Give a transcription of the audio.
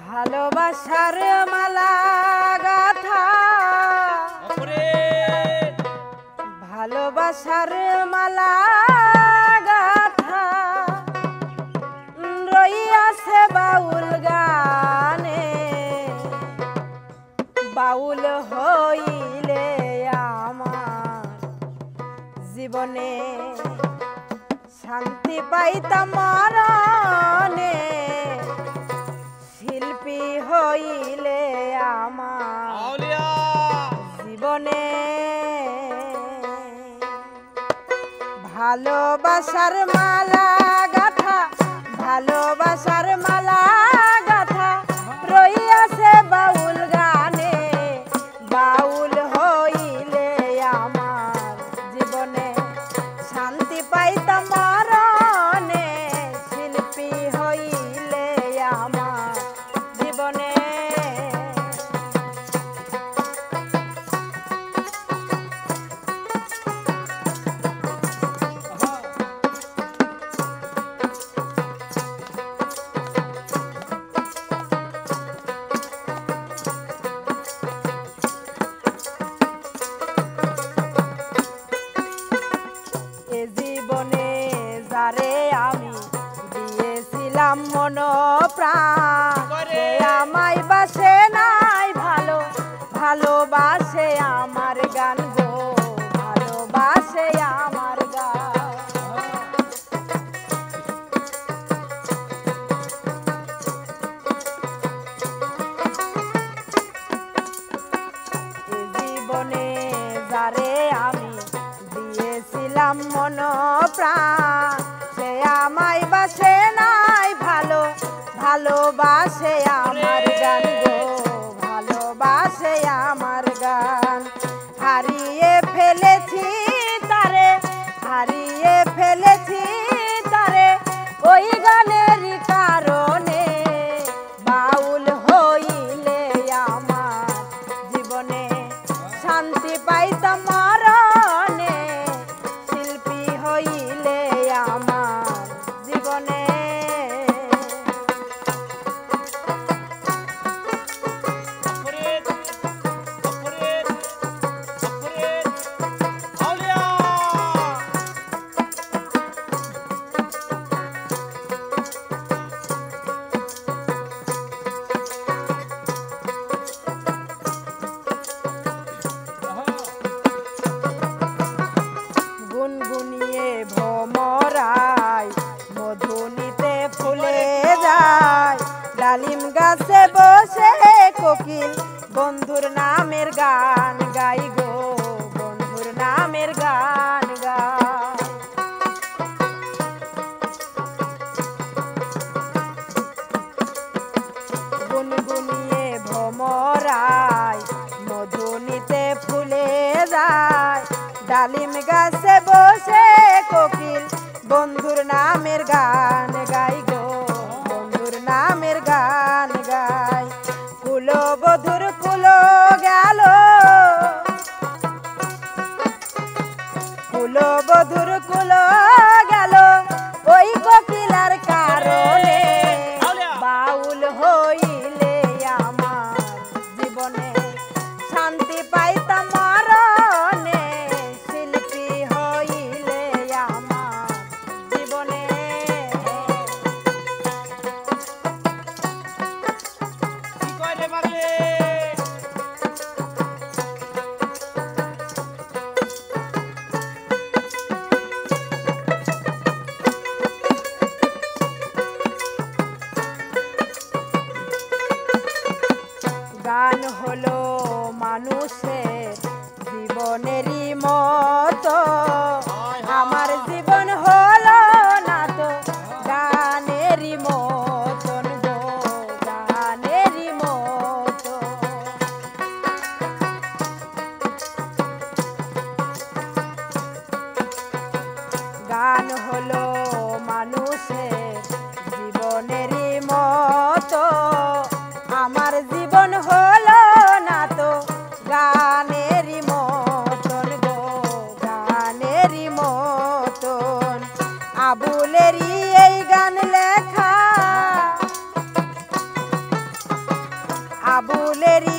ভালোবাসার মালা গাথা ভালোবাসার মালা গাথা রইয়াছে বাউল গানে বাউল হইলে আমার জীবনে শান্তি পাইতাম মরণে শিল্পী হইলে আমার জীবনে ভালোবাসার মালা গাথা ভালোবাসার মালা গাথা রইয়াছে বাউল গানে বাউল হইলে আমার জীবনে শান্তি পাইতাম মরণে শিল্পী হইলে আমার জীবনে যারে আমি দিয়েছিলাম মন প্রাণ আমায় বাসে নাই ভালো ভালোবাসে আমার গান গো ভালোবাসে আমার গান জীবনে যারে আমি দিয়েছিলাম মন প্রাণ সে আমায় বাসে নাই ভালো ভালোবাসে আমার গান গো ভালোবাসে আমার গান হারিয়ে ফেলেছি তারে হারিয়ে ফেলেছি তারে ওই গানের কারণে বাউল হইলে আমার জীবনে শান্তি পাইতাম মরণে শিল্পী হইলে আমার জীবনে গুনগুনিয়ে ভ্রমরায় মধু নিতে ফুলে যায় ডালিম গাছে বসে কোকিল বন্ধুর নামের গান গাই গো বন্ধুর নামের গান গাই গুনগুনিয়ে ভ্রমরায় মধু নিতে ফুলে যায় ডালিম গাছে বসে কোকিল বন্ধুর নামের গান গাই গো বন্ধুর নামের গান গাই কুলো বধুর কুলো গেল কুলো বধুর কুলো গেল ওই কোকিলার কারণে বাউল হইলে আমার জীবনে শান্তি পাইতাম মরণে শিল্পী হইলে আমার জীবনে কি করে পারলে গান হলো মানুষের জীবনেরই মতো আমার জীবন হলো না তো গানেরই মতন গো গানেরই মতো গান হলো মানুষের জীবনেরই মতো আমার জীবন হলো না তো গা বাবুলেরই